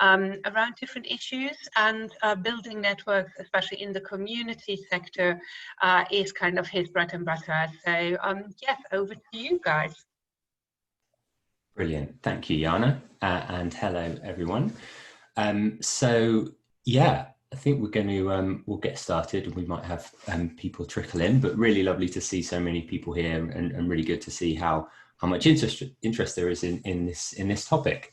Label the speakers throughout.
Speaker 1: around different issues, and building networks, especially in the community sector, is kind of his bread and butter. So yes, over to you guys.
Speaker 2: Brilliant. Thank you, Jana, and hello, everyone. So yeah, I think we're going to, we'll get started, and we might have people trickle in, but really lovely to see so many people here, and really good to see how much interest there is in this topic.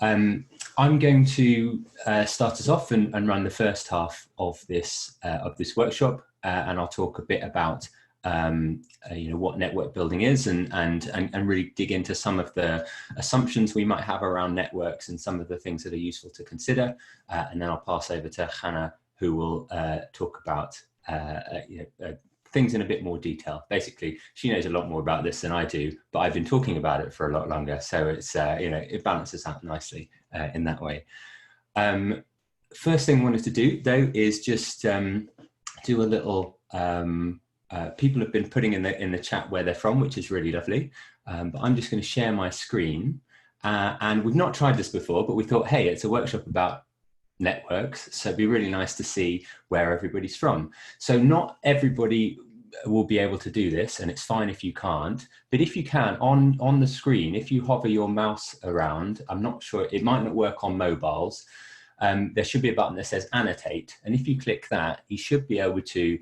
Speaker 2: I'm going to start us off and run the first half of this workshop, and I'll talk a bit about what network building is, and really dig into some of the assumptions we might have around networks and some of the things that are useful to consider. And then I'll pass over to Channa, who will talk about things in a bit more detail. Basically, she knows a lot more about this than I do, but I've been talking about it for a lot longer, so it's it balances out nicely in that way. First thing I wanted to do, though, is just do a little. People have been putting in the chat where they're from, which is really lovely. But I'm just going to share my screen, and we've not tried this before, but we thought, hey, it's a workshop about networks, so it'd be really nice to see where everybody's from. So not everybody will be able to do this, and it's fine if you can't, but if you can, on the screen, if you hover your mouse around, I'm not sure, it might not work on mobiles, there should be a button that says annotate, and if you click that, you should be able to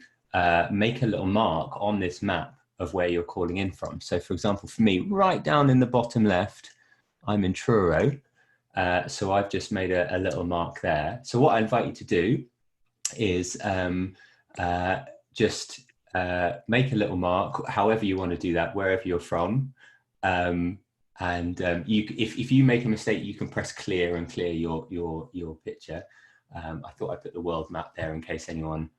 Speaker 2: make a little mark on this map of where you're calling in from. So for example, for me, right down in the bottom left, I'm in Truro. So I've just made a little mark there. So what I invite you to do is just make a little mark, however you want to do that, wherever you're from. If you make a mistake, you can press clear and clear your picture. I thought I put the world map there in case anyone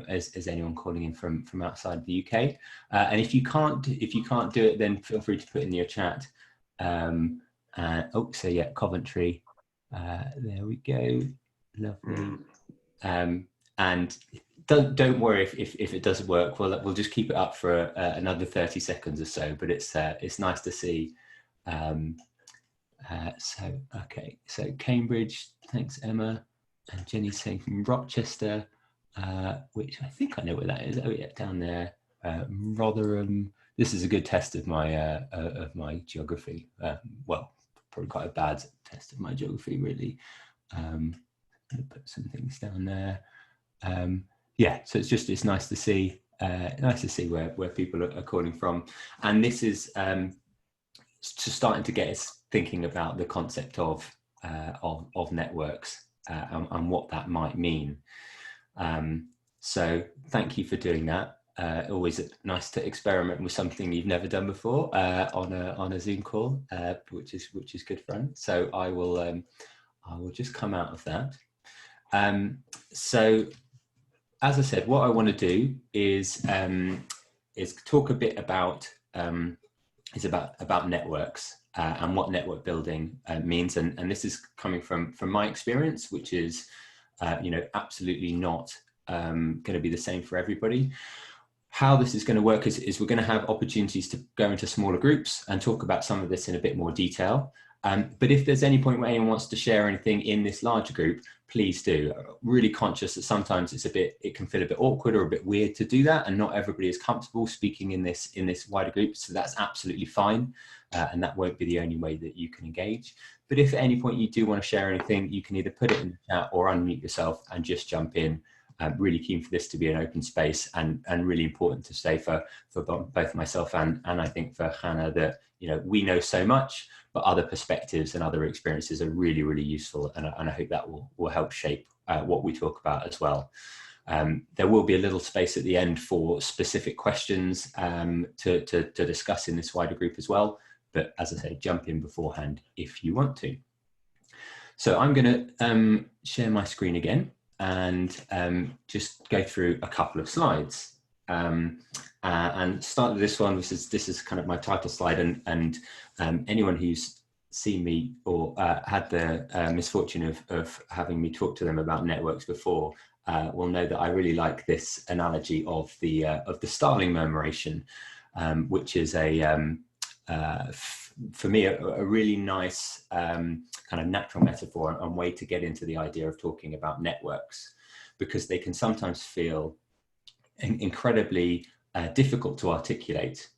Speaker 2: is anyone calling in from outside the UK. And if you can't do it, then feel free to put in your chat. So yeah, Coventry. There we go. Lovely. And don't worry if it doesn't work. We'll just keep it up for another 30 seconds or so. But it's nice to see. So Cambridge. Thanks, Emma. And Jenny's saying from Rochester, which I think I know where that is. Oh yeah, down there. Rotherham. This is a good test of my geography. Well, probably quite a bad test of my geography, really. I'm going to put some things down there. Yeah, so it's nice to see where people are calling from, and this is starting to get us thinking about the concept of networks and what that might mean. So thank you for doing that. Always nice to experiment with something you've never done before on a Zoom call, which is good fun. So I will just come out of that. So as I said, what I want to do is talk a bit about networks and what network building means, and this is coming from my experience, which is absolutely not going to be the same for everybody. How this is going to work is we're going to have opportunities to go into smaller groups and talk about some of this in a bit more detail. But if there's any point where anyone wants to share anything in this larger group, please do. Really conscious that sometimes it can feel a bit awkward or a bit weird to do that, and not everybody is comfortable speaking in this wider group. So that's absolutely fine, and that won't be the only way that you can engage. But if at any point you do want to share anything, you can either put it in the chat or unmute yourself and just jump in. Really keen for this to be an open space, and really important to say for both myself and I think for Channa that we know so much, but other perspectives and other experiences are really, really useful, and I hope that will help shape what we talk about as well. There will be a little space at the end for specific questions to discuss in this wider group as well, but as I say, jump in beforehand if you want to. So I'm going to share my screen again and just go through a couple of slides, and start with this one. This is kind of my title slide, and anyone who's seen me or had the misfortune of having me talk to them about networks before will know that I really like this analogy of the Starling murmuration, which is a for me, a really nice kind of natural metaphor and way to get into the idea of talking about networks, because they can sometimes feel incredibly difficult to articulate,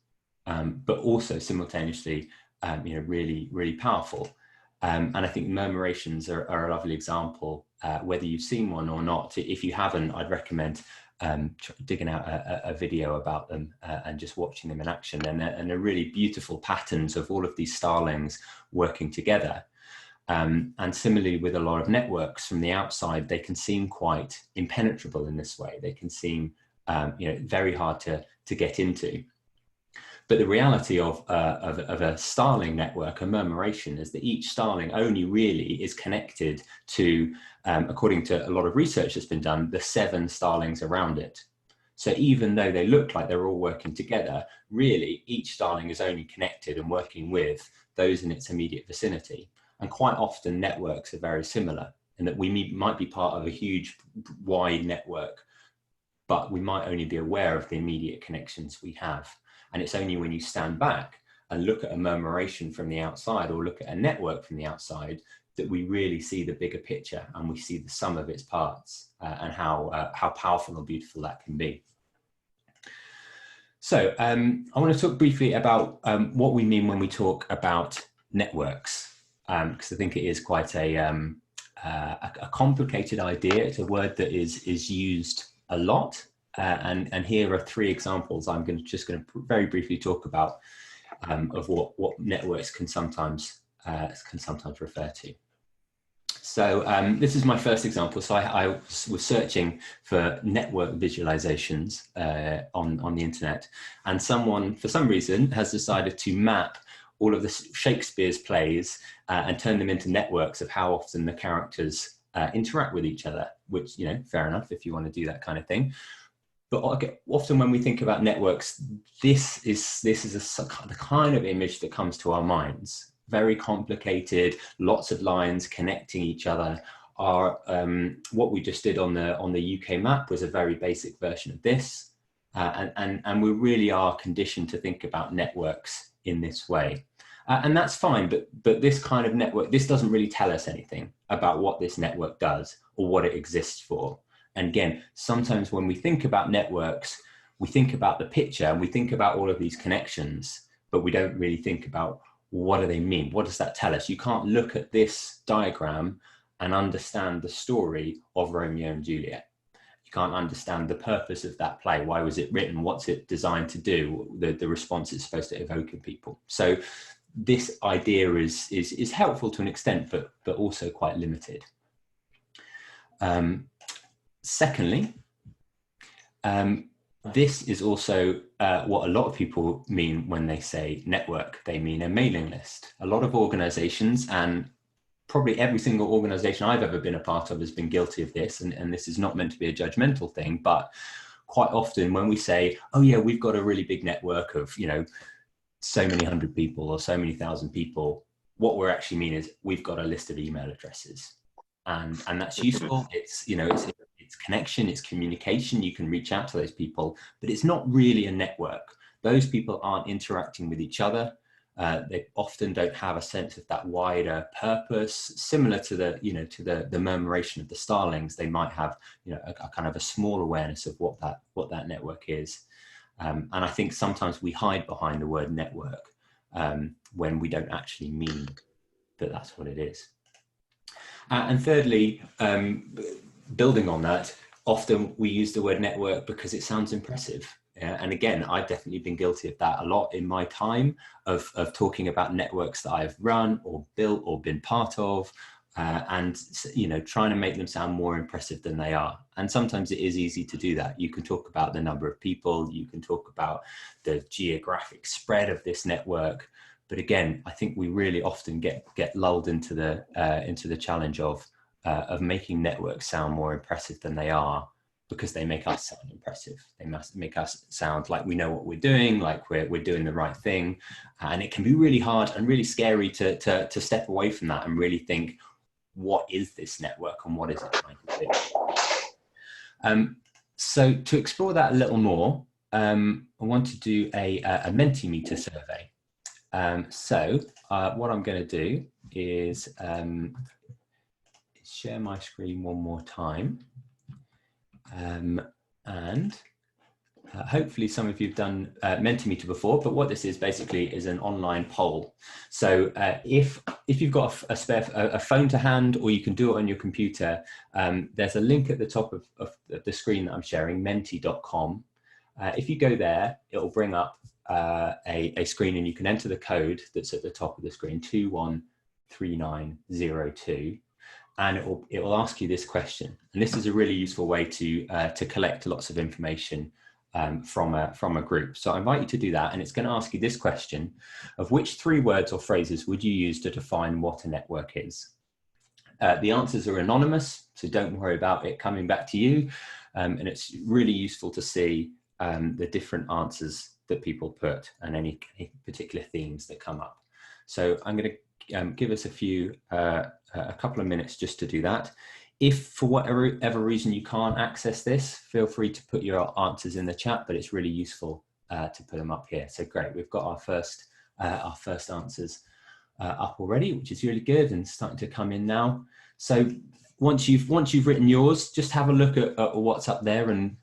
Speaker 2: but also simultaneously, really, really powerful. And I think murmurations are a lovely example, whether you've seen one or not. If you haven't, I'd recommend digging out a video about them and just watching them in action, and they're really beautiful patterns of all of these starlings working together. And similarly with a lot of networks from the outside, they can seem quite impenetrable in this way. They can seem very hard to get into. But the reality of a starling network, a murmuration, is that each starling only really is connected to, according to a lot of research that's been done, the 7 starlings around it. So even though they look like they're all working together, really each starling is only connected and working with those in its immediate vicinity. And quite often networks are very similar in that we might be part of a huge, wide network, but we might only be aware of the immediate connections we have. And it's only when you stand back and look at a murmuration from the outside or look at a network from the outside that we really see the bigger picture, and we see the sum of its parts and how powerful and beautiful that can be. So I want to talk briefly about what we mean when we talk about networks, because I think it is quite a complicated idea. It's a word that is used a lot. And here are 3 examples I'm just going to very briefly talk about of what networks can sometimes refer to. So this is my first example. So I was searching for network visualizations on the internet, and someone, for some reason, has decided to map all of the Shakespeare's plays and turn them into networks of how often the characters interact with each other, which, fair enough if you want to do that kind of thing. But often when we think about networks, this is the kind of image that comes to our minds. Very complicated, lots of lines connecting each other. What we just did on the UK map was a very basic version of this, and we really are conditioned to think about networks in this way, and that's fine. But this kind of network, this doesn't really tell us anything about what this network does or what it exists for. And again, sometimes when we think about networks, we think about the picture and we think about all of these connections, but we don't really think about what do they mean? What does that tell us? You can't look at this diagram and understand the story of Romeo and Juliet. You can't understand the purpose of that play. Why was it written? What's it designed to do? The response it's supposed to evoke in people. So this idea is helpful to an extent, but also quite limited. Secondly, this is also what a lot of people mean when they say network. They mean a mailing list. A lot of organizations, and probably every single organization I've ever been a part of, has been guilty of this. And this is not meant to be a judgmental thing, but quite often when we say, oh yeah, we've got a really big network of, so many hundred people or so many thousand people, what we're actually mean is we've got a list of email addresses. And that's useful. It's connection, it's communication. You can reach out to those people, but it's not really a network. Those people aren't interacting with each other. They often don't have a sense of that wider purpose, similar to the murmuration of the starlings. They might have a kind of a small awareness of what that network is. And I think sometimes we hide behind the word network when we don't actually mean that that's what it is. And thirdly, building on that, often we use the word network because it sounds impressive. And again, I've definitely been guilty of that a lot in my time of talking about networks that I've run or built or been part of, and trying to make them sound more impressive than they are. And sometimes it is easy to do that. You can talk about the number of people, you can talk about the geographic spread of this network. But again, I think we really often get lulled into the challenge of making networks sound more impressive than they are, because they make us sound impressive. They must make us sound like we know what we're doing, like we're doing the right thing. And it can be really hard and really scary to step away from that and really think, what is this network and what is it trying to do? So to explore that a little more, I want to do a Mentimeter survey. So what I'm going to do is share my screen one more time, and hopefully some of you have done Mentimeter before, but what this is basically is an online poll. So if you've got a phone to hand, or you can do it on your computer, there's a link at the top of the screen that I'm sharing, menti.com. If you go there, it will bring up a screen, and you can enter the code that's at the top of the screen, 213902. And it will ask you this question. And this is a really useful way to collect lots of information from a group. So I invite you to do that, and it's going to ask you this question: of which 3 words or phrases would you use to define what a network is? The answers are anonymous, so don't worry about it coming back to you. And it's really useful to see the different answers that people put and any particular themes that come up. So I'm going to give us a couple of minutes just to do that. If for whatever reason you can't access this, feel free to put your answers in the chat, but it's really useful to put them up here. So great, we've got our first answers up already, which is really good and starting to come in now. So once you've written yours, just have a look at what's up there and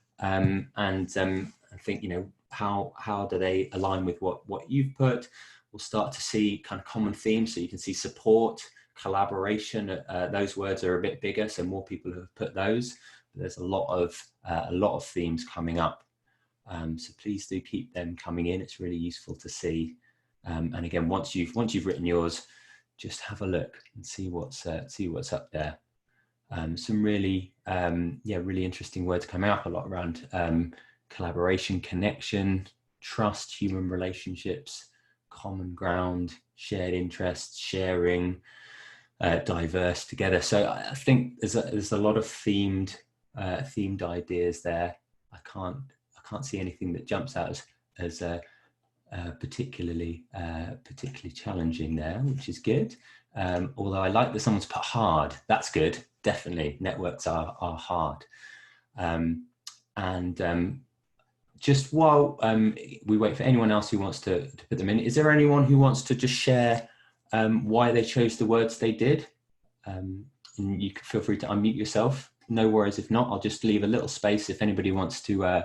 Speaker 2: think, how do they align with what you've put. We'll start to see kind of common themes, so you can see support, collaboration. Those words are a bit bigger, so more people have put those. But there's a lot of themes coming up, so please do keep them coming in. It's really useful to see. And again, once you've written yours, just have a look and see what's up there. Some really really interesting words coming up. A lot around collaboration, connection, trust, human relationships, common ground, shared interests, sharing, diverse, together. So I think there's a lot of themed ideas there. I can't see anything that jumps out as particularly challenging there, which is good. Although I like that someone's put hard. That's good. Definitely, networks are hard. Just while we wait for anyone else who wants to put them in, is there anyone who wants to just share why they chose the words they did? And you can feel free to unmute yourself. No worries if not. I'll just leave a little space if anybody wants to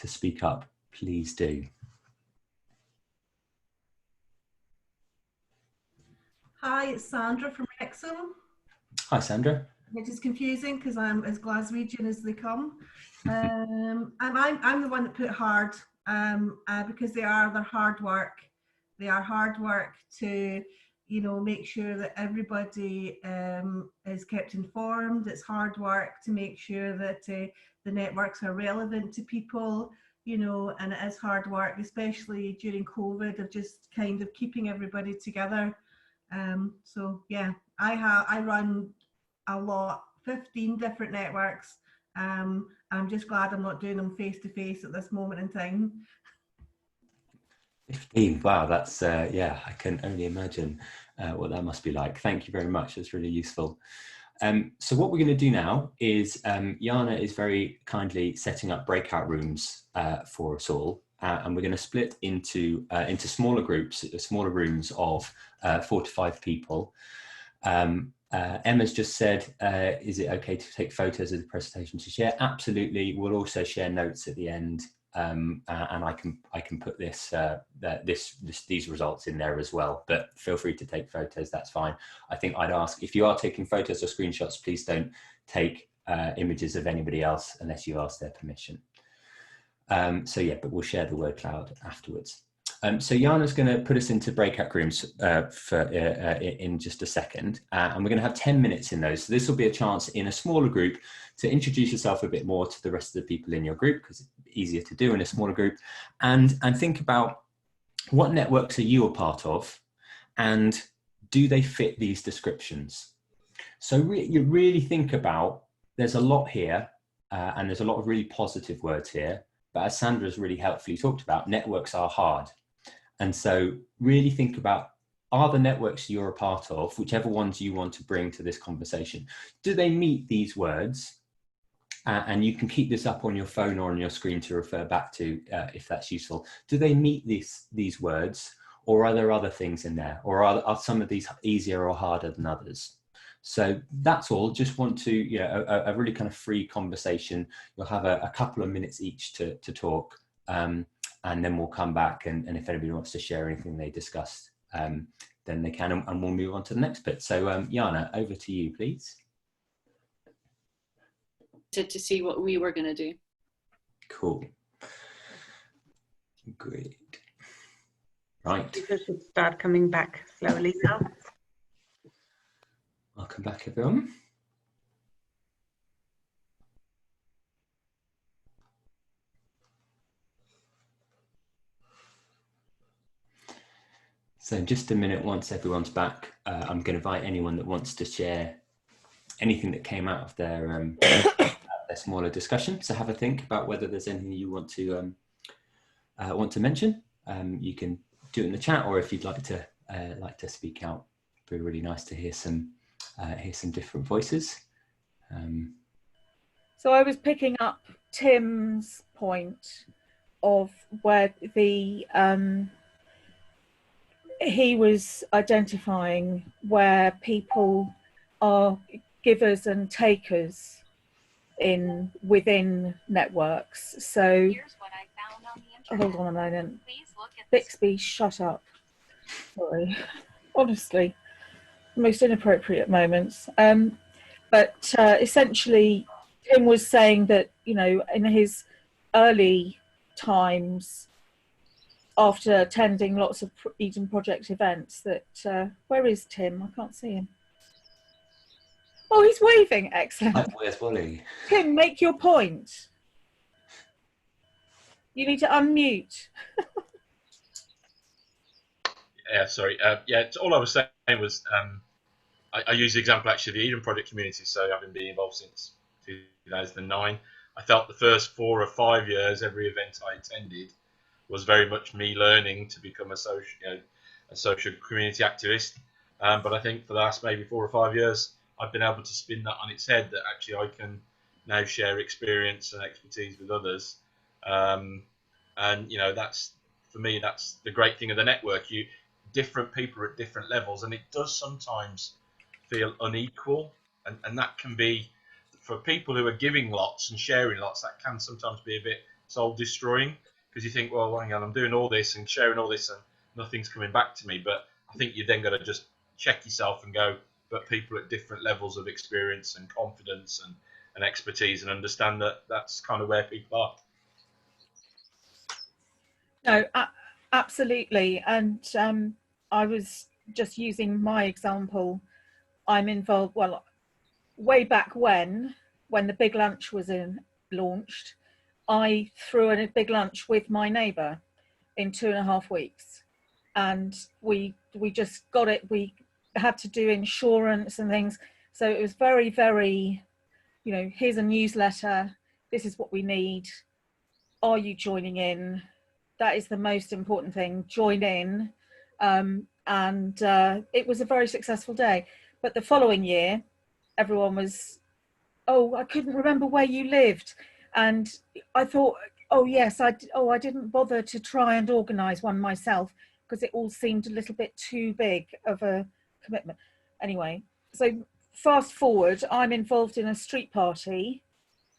Speaker 2: speak up. Please do.
Speaker 3: Hi, it's Sandra from Wrexham.
Speaker 2: Hi, Sandra.
Speaker 3: Which is confusing because I'm as Glaswegian as they come. And I'm the one that put hard because they're hard work. They are hard work to, make sure that everybody is kept informed. It's hard work to make sure that the networks are relevant to people, and it is hard work, especially during COVID, of just kind of keeping everybody together. So yeah, I run a lot, 15 different networks. I'm just glad I'm not doing them face to face at this moment in time.
Speaker 2: 15, wow, that's yeah, I can only imagine what that must be like. Thank you very much, that's really useful. So what we're going to do now is Channa is very kindly setting up breakout rooms for us all, and we're going to split into smaller groups, smaller rooms of 4 to 5 people. Emma's just said, is it okay to take photos of the presentation to share? Absolutely. We'll also share notes at the end, and I can put these results in there as well. But feel free to take photos. That's fine. I think I'd ask, if you are taking photos or screenshots, please don't take images of anybody else unless you ask their permission. So yeah, but we'll share the word cloud afterwards. So Channa's going to put us into breakout rooms in just a second, and we're going to have 10 minutes in those. So this will be a chance in a smaller group to introduce yourself a bit more to the rest of the people in your group, because it's easier to do in a smaller group, and think about what networks are you a part of, and do they fit these descriptions? So you really think about, there's a lot here, and there's a lot of really positive words here, but as Sandra's really helpfully talked about, networks are hard. And so really think about, are the networks you're a part of, whichever ones you want to bring to this conversation, do they meet these words? And you can keep this up on your phone or on your screen to refer back to if that's useful. Do they meet these words, or are there other things in there, or are some of these easier or harder than others? So that's all. Just want to, you know, a really kind of free conversation. You'll have a couple of minutes each to talk, and then we'll come back, and if anybody wants to share anything they discussed, then they can, and we'll move on to the next bit. So Jana, over to you, please.
Speaker 4: To see what we were going to do.
Speaker 2: Cool. Great. Right.
Speaker 1: People should start coming back slowly now.
Speaker 2: Welcome back, everyone. So in just a minute, once everyone's back, I'm going to invite anyone that wants to share anything that came out of their smaller discussion. So have a think about whether there's anything you want to mention. You can do it in the chat, or if you'd like to speak out, it'd be really nice to hear some different voices.
Speaker 5: So I was picking up Tim's point of where he was identifying where people are givers and takers within networks. So hold on a moment. Bixby, shut up. Sorry. Honestly, most inappropriate moments. But essentially, Tim was saying that, you know, in his early times, after attending lots of Eden Project events, that where is Tim? I can't see him. Oh, he's waving. Excellent.
Speaker 2: Where's Wally?
Speaker 5: Tim, make your point. You need to unmute.
Speaker 6: Yeah, sorry. Yeah, all I was saying was I use the example actually of the Eden Project community. So having been involved since 2009, I felt the first 4 or 5 years, every event I attended was very much me learning to become a social community activist. But I think for the last maybe 4 or 5 years, I've been able to spin that on its head, that actually I can now share experience and expertise with others. And you know, that's, for me, that's the great thing of the network. Different people are at different levels, and it does sometimes feel unequal, and that can be, for people who are giving lots and sharing lots, that can sometimes be a bit soul destroying, because you think, well, hang on, I'm doing all this and sharing all this and nothing's coming back to me. But I think you then got to just check yourself and go, but people at different levels of experience and confidence and expertise, and understand that that's kind of where people are.
Speaker 5: No, absolutely. And I was just using my example. I'm involved, well, way back when the Big Lunch was launched, I threw in a big lunch with my neighbour in 2.5 weeks. And we just got it. We had to do insurance and things. So it was very, very, you know, here's a newsletter. This is what we need. Are you joining in? That is the most important thing. Join in. And it was a very successful day. But the following year, everyone was, oh, I couldn't remember where you lived. And I thought, oh, yes, I didn't bother to try and organise one myself, because it all seemed a little bit too big of a commitment. Anyway, so fast forward, I'm involved in a street party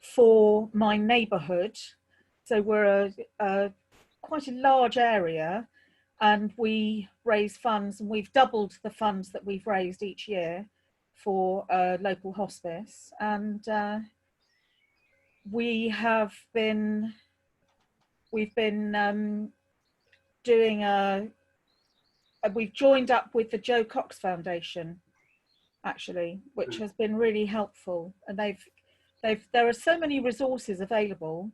Speaker 5: for my neighbourhood. So we're quite a large area, and we raise funds, and we've doubled the funds that we've raised each year for local hospice. And we've been doing we've joined up with the Joe Cox Foundation, actually, which has been really helpful. And there are so many resources available,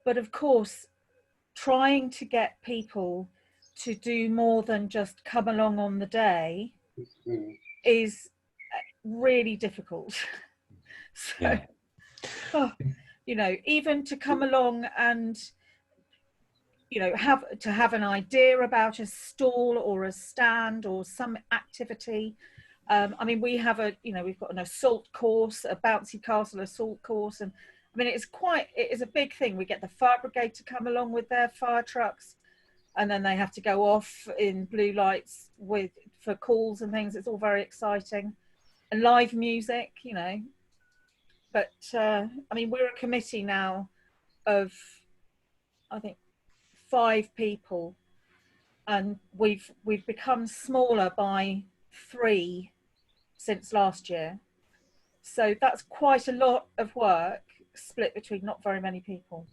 Speaker 5: but of course, trying to get people to do more than just come along on the day is really difficult. So,
Speaker 2: yeah.
Speaker 5: Oh, you know, even to come along and, you know, have an idea about a stall or a stand or some activity. I mean, we've got an assault course, a bouncy castle assault course, and I mean, it is a big thing. We get the fire brigade to come along with their fire trucks. and then they have to go off in blue lights for calls and things. It's all very exciting, and live music, you know. But I mean, we're a committee now of, I think, 5 people, and we've become smaller by 3 since last year. So that's quite a lot of work split between not very many people.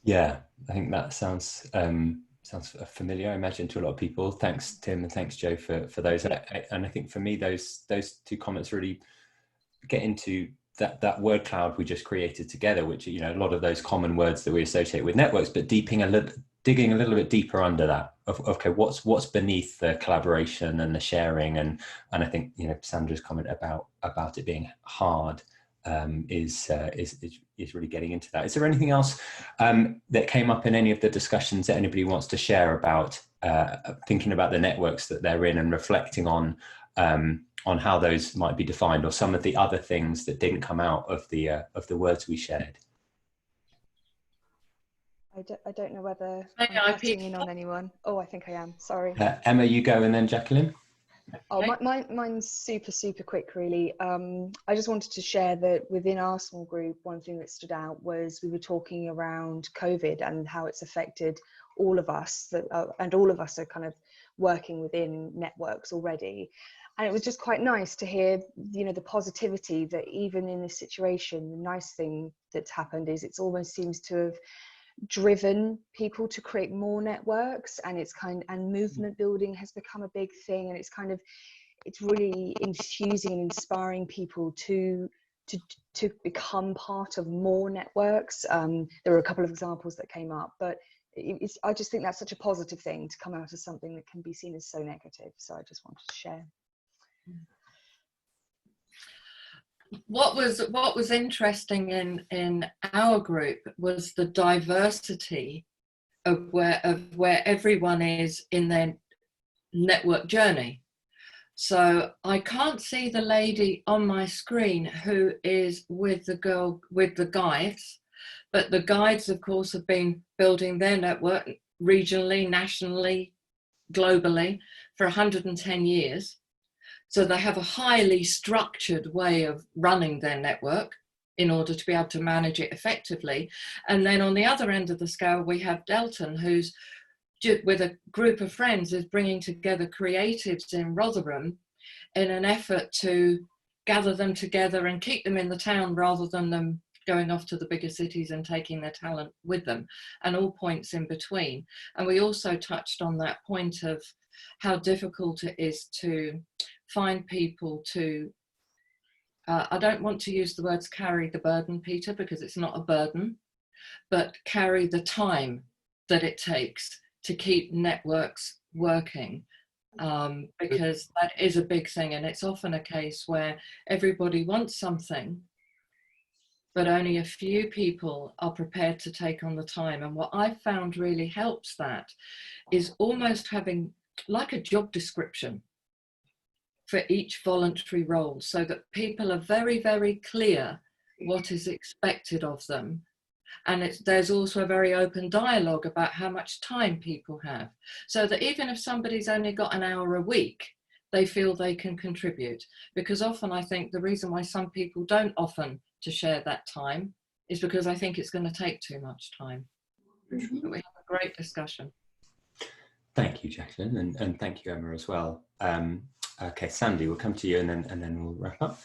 Speaker 2: Yeah, I think that sounds familiar, I imagine, to a lot of people. Thanks, Tim, and thanks, Joe, for those. And I think for me, those 2 comments really get into that word cloud we just created together, which, you know, a lot of those common words that we associate with networks, but digging a little bit deeper under that of okay, what's beneath the collaboration and the sharing, and I think, you know, Sandra's comment about it being hard is really getting into that. Is there anything else that came up in any of the discussions that anybody wants to share about thinking about the networks that they're in and reflecting on how those might be defined, or some of the other things that didn't come out of the words we shared?
Speaker 7: I don't know whether
Speaker 4: Maybe
Speaker 7: I'm
Speaker 4: I
Speaker 7: cutting
Speaker 4: pick
Speaker 7: in on anyone. Oh, I think I am. Sorry.
Speaker 2: Emma, you go, and then Jacqueline.
Speaker 7: Oh, mine's super quick, really. I just wanted to share that within our small group, one thing that stood out was we were talking around COVID and how it's affected all of us, and all of us are kind of working within networks already. And it was just quite nice to hear, you know, the positivity that even in this situation, the nice thing that's happened is it's almost seems to have driven people to create more networks, and and movement building has become a big thing, and it's really infusing and inspiring people to become part of more networks. There were a couple of examples that came up, but I just think that's such a positive thing to come out of something that can be seen as so negative. So I just wanted to share.
Speaker 8: What was interesting in our group was the diversity of where everyone is in their network journey. So I can't see the lady on my screen who is with the guides, but the guides, of course, have been building their network regionally, nationally, globally for 110 years. So they have a highly structured way of running their network in order to be able to manage it effectively. And then on the other end of the scale, we have Delton, who's with a group of friends is bringing together creatives in Rotherham in an effort to gather them together and keep them in the town rather than them going off to the bigger cities and taking their talent with them, and all points in between. And we also touched on that point of how difficult it is to find people to, I don't want to use the words carry the burden, Peter, because it's not a burden, but carry the time that it takes to keep networks working, because that is a big thing. And it's often a case where everybody wants something, but only a few people are prepared to take on the time. And what I found really helps that is almost having like a job description for each voluntary role, so that people are very, very clear what is expected of them. And there's also a very open dialogue about how much time people have, so that even if somebody's only got an hour a week, they feel they can contribute. Because often I think the reason why some people don't often to share that time is because I think it's going to take too much time.
Speaker 4: Mm-hmm.
Speaker 8: But we have a great discussion.
Speaker 2: Thank you, Jacqueline, and thank you, Emma, as well. Okay, Sandy, we'll come to you, and then we'll wrap up.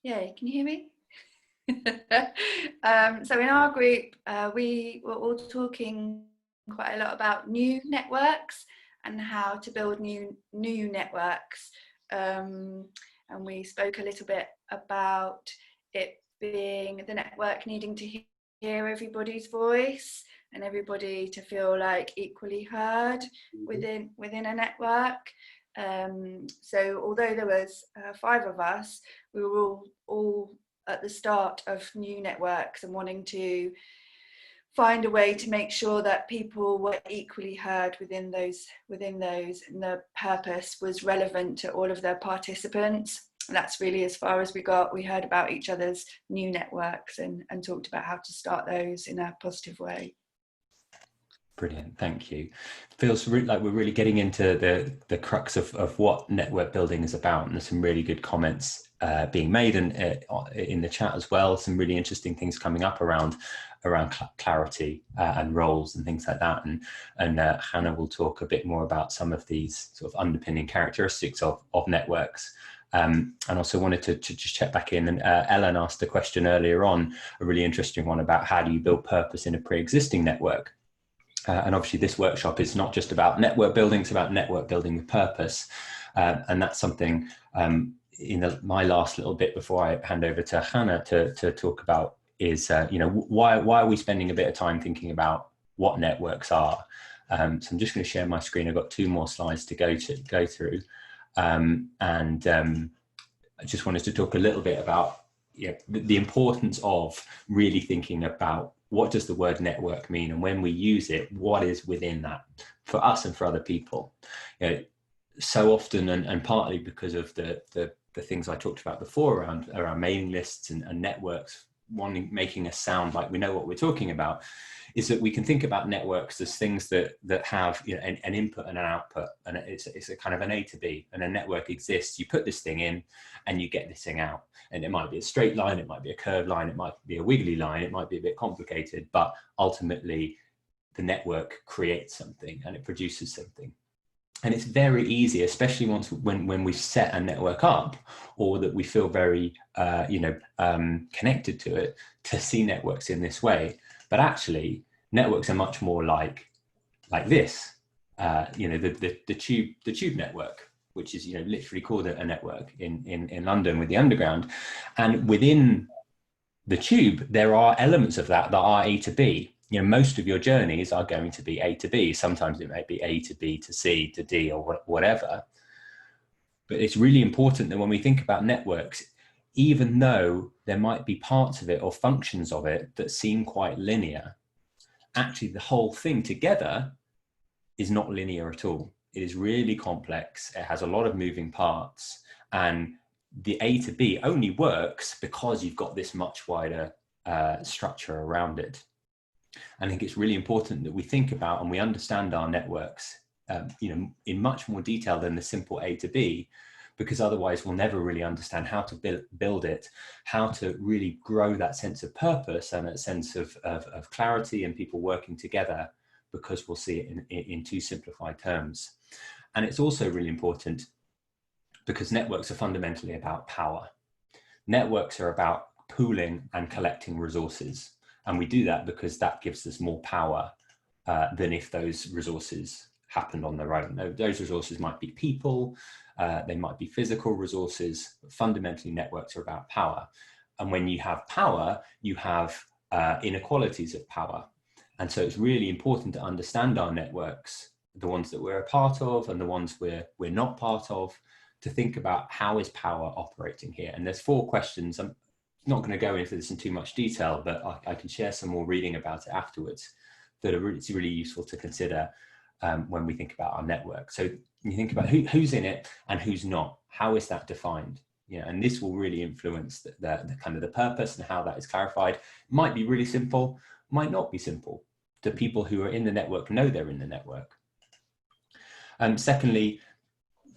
Speaker 9: Yeah, can you hear me? So in our group, we were all talking quite a lot about new networks and how to build new networks. And we spoke a little bit about it being the network needing to hear everybody's voice and everybody to feel like equally heard within a network. So although there was 5 of us, we were all at the start of new networks and wanting to find a way to make sure that people were equally heard within those, and the purpose was relevant to all of the participants. that's really as far as we got. We heard about each other's new networks and talked about how to start those in a positive way.
Speaker 2: Brilliant, thank you. Feels like we're really getting into the crux of what network building is about, and there's some really good comments being made and in the chat as well. Some really interesting things coming up around clarity and roles and things like that. And Hannah will talk a bit more about some of these sort of underpinning characteristics of networks. And also wanted to just check back in, and Ellen asked a question earlier on, a really interesting one, about how do you build purpose in a pre-existing network. And obviously this workshop is not just about network building, it's about network building with purpose. And that's something in my last little bit before I hand over to Hannah to talk about is, why are we spending a bit of time thinking about what networks are? So I'm just going to share my screen. I've got 2 more slides to go through. I just wanted to talk a little bit about the importance of really thinking about what does the word network mean, and when we use it, what is within that for us and for other people. So often, and partly because of the things I talked about before around mailing lists and networks, making us sound like we know what we're talking about, is that we can think about networks as things that have an input and an output, and it's a kind of an A to B, and a network exists. You put this thing in and you get this thing out, and it might be a straight line, it might be a curved line, it might be a wiggly line, it might be a bit complicated, but ultimately the network creates something and it produces something. And it's very easy, especially when we set a network up, or that we feel very connected to it, to see networks in this way. But actually, networks are much more like this. The tube network, which is literally called a network in London with the Underground, and within the tube there are elements of that are A to B. Most of your journeys are going to be A to B. Sometimes it may be A to B to C to D or whatever. But it's really important that when we think about networks, even though there might be parts of it or functions of it that seem quite linear, actually the whole thing together is not linear at all. It is really complex. It has a lot of moving parts, and the A to B only works because you've got this much wider structure around it. I think it's really important that we think about and we understand our networks in much more detail than the simple A to B, because otherwise we'll never really understand how to build it, how to really grow that sense of purpose and that sense of clarity and people working together, because we'll see it in too simplified terms. And it's also really important because networks are fundamentally about power. Networks are about pooling and collecting resources. And we do that because that gives us more power than if those resources happened on their own. Those resources might be people, they might be physical resources, but fundamentally networks are about power. And when you have power, you have inequalities of power. And so it's really important to understand our networks, the ones that we're a part of and the ones we're not part of, to think about how is power operating here. And there's 4 questions. I'm not going to go into this in too much detail, but I can share some more reading about it afterwards that it's really useful to consider when we think about our network. So you think about who's in it and who's not. How is that defined? And this will really influence the kind of the purpose and how that is clarified. It might be really simple, might not be simple. Do people who are in the network know they're in the network? Secondly,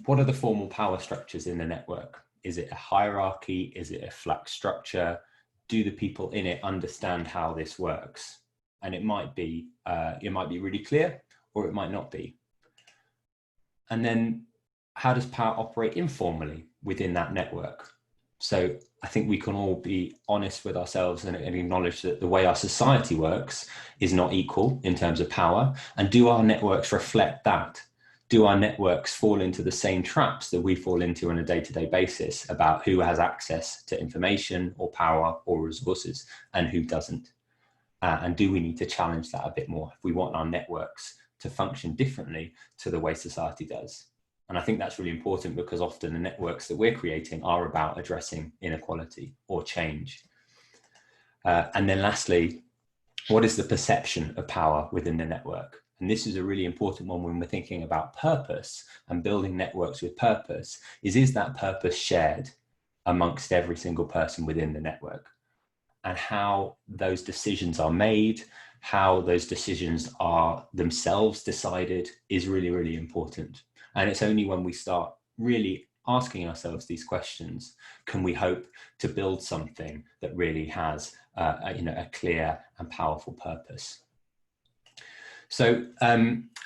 Speaker 2: what are the formal power structures in the network? Is it a hierarchy? Is it a flat structure? Do the people in it understand how this works? And it might be really clear, or it might not be. And then how does power operate informally within that network? So I think we can all be honest with ourselves and acknowledge that the way our society works is not equal in terms of power. And do our networks reflect that? Do our networks fall into the same traps that we fall into on a day-to-day basis about who has access to information or power or resources and who doesn't? And do we need to challenge that a bit more if we want our networks to function differently to the way society does? And I think that's really important, because often the networks that we're creating are about addressing inequality or change. And then lastly, what is the perception of power within the network? And this is a really important one when we're thinking about purpose and building networks with purpose, is that purpose shared? amongst every single person within the network. And how those decisions are made, how those decisions are themselves decided is really, really important. And it's only when we start really asking ourselves these questions can we hope to build something that really has a clear and powerful purpose. So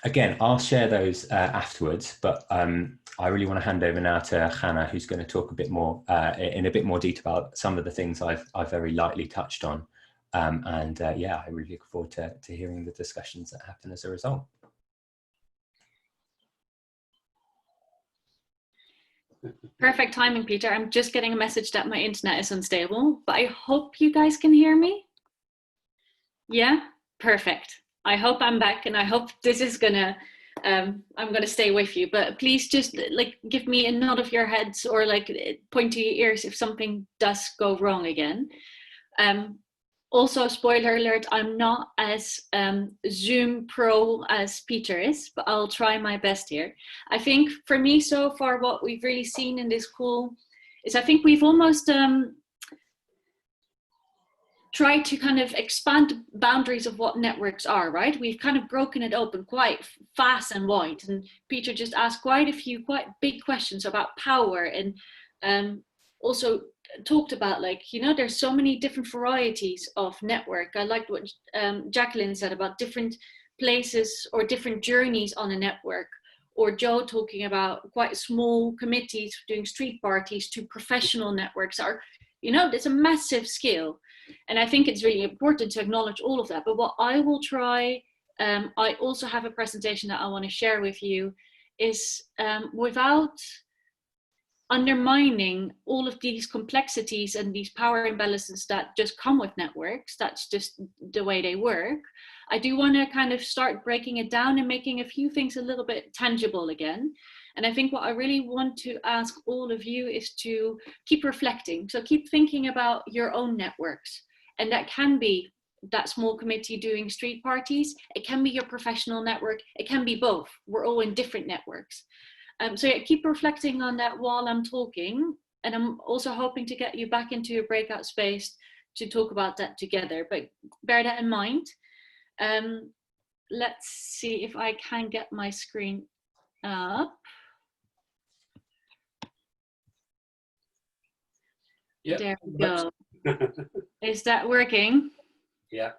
Speaker 2: again, I'll share those afterwards, but I really want to hand over now to Channa, who's going to talk a bit more in a bit more detail about some of the things I've very lightly touched on. Yeah, I really look forward to hearing the discussions that happen as a result.
Speaker 4: Perfect timing, Peter. I'm just getting a message that my internet is unstable, but I hope you guys can hear me. Yeah, perfect. I hope I'm back, and I hope this is gonna, I'm gonna stay with you, but please just like give me a nod of your heads or like point to your ears if something does go wrong again. Also, spoiler alert, I'm not as Zoom pro as Peter is, but I'll try my best here. I think for me so far, what we've really seen in this call is I think we've almost tried to kind of expand boundaries of what networks are, right? We've kind of broken it open quite fast and wide. And Peter just asked quite a few quite big questions about power, and also talked about, like, you know, there's so many different varieties of network. I liked what Jacqueline said about different places or different journeys on a network, or Joe talking about quite small committees doing street parties to professional networks. Are, you know, there's a massive scale, and I think it's really important to acknowledge all of that. But what I will try, I also have a presentation that I want to share with you, is without undermining all of these complexities and these power imbalances that just come with networks. That's just the way they work. I do want to kind of start breaking it down and making a few things a little bit tangible again. And I think what I really want to ask all of you is to keep reflecting. So keep thinking about your own networks. And that can be that small committee doing street parties. It can be your professional network. It can be both. We're all in different networks. So yeah, keep reflecting on that while I'm talking. And I'm also hoping to get you back into a breakout space to talk about that together. But bear that in mind. Let's see if I can get my screen up. Yep. There we go. Is that working?
Speaker 10: Yeah.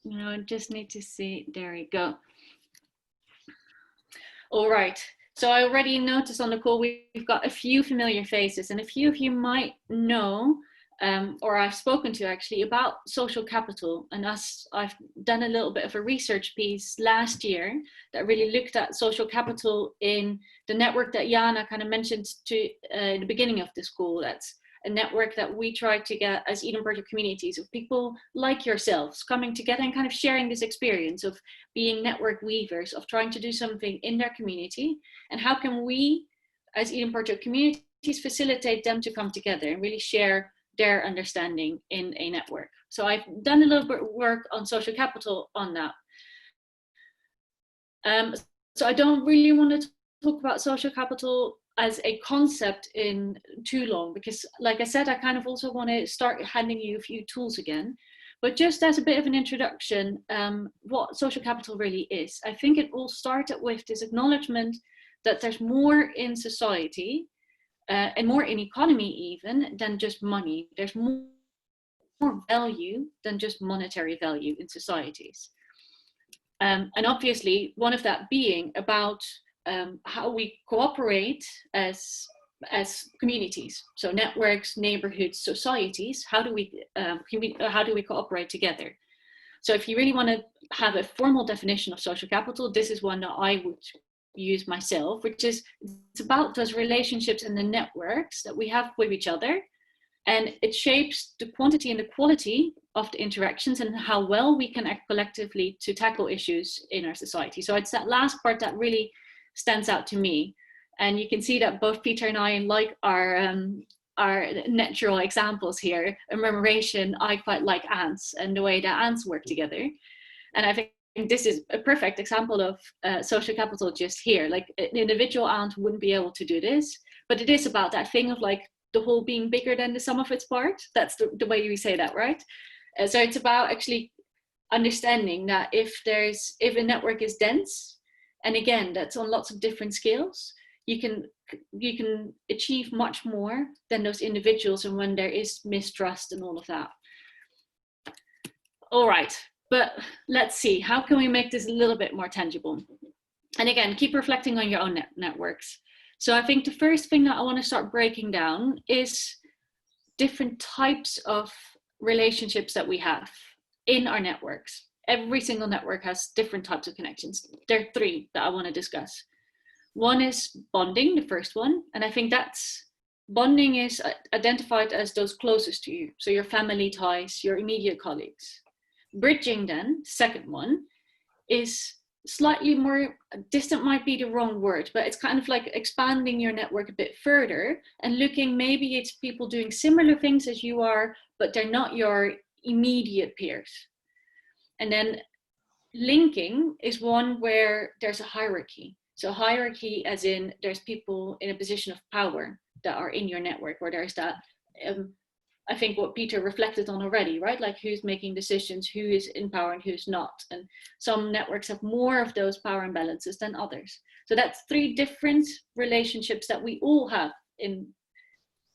Speaker 4: No, I just need to see. There we go. All right. So I already noticed on the call we've got a few familiar faces, and a few of you might know, or I've spoken to actually, about social capital. And I've done a little bit of a research piece last year that really looked at social capital in the network that Jana kind of mentioned to the beginning of this call. That's a network that we try to get as Eden Project communities of people like yourselves coming together and kind of sharing this experience of being network weavers, of trying to do something in their community. And how can we as Eden Project communities facilitate them to come together and really share their understanding in a network. So I've done a little bit of work on social capital on that. So I don't really want to talk about social capital as a concept in too long, because like I said, I kind of also want to start handing you a few tools again. But just as a bit of an introduction, what social capital really is, I think it all started with this acknowledgement that there's more in society and more in economy even than just money. There's more value than just monetary value in societies. And obviously one of that being about how we cooperate as communities. So networks, neighborhoods, societies, how do we cooperate together? So if you really want to have a formal definition of social capital, this is one that I would use myself, which is it's about those relationships and the networks that we have with each other. And it shapes the quantity and the quality of the interactions and how well we can act collectively to tackle issues in our society. So it's that last part that really stands out to me. And you can see that both Peter and I like our natural examples here. In remuneration, I quite like ants and the way that ants work together. And I think this is a perfect example of social capital just here. Like an individual ant wouldn't be able to do this, but it is about that thing of like the whole being bigger than the sum of its parts. That's the way we say that, right? So it's about actually understanding that if a network is dense, and again, that's on lots of different scales, you can achieve much more than those individuals, and when there is mistrust and all of that. All right, but let's see, how can we make this a little bit more tangible? And again, keep reflecting on your own networks. So I think the first thing that I want to start breaking down is different types of relationships that we have in our networks. Every single network has different types of connections. There are three that I want to discuss. One is bonding, the first one. And I think bonding is identified as those closest to you. So your family ties, your immediate colleagues. Bridging then, second one, is slightly more distant, might be the wrong word, but it's kind of like expanding your network a bit further and looking, maybe it's people doing similar things as you are, but they're not your immediate peers. And then linking is one where there's a hierarchy. So hierarchy as in there's people in a position of power that are in your network, where there's that, I think what Peter reflected on already, right? Like who's making decisions, who is in power and who's not. And some networks have more of those power imbalances than others. So that's three different relationships that we all have in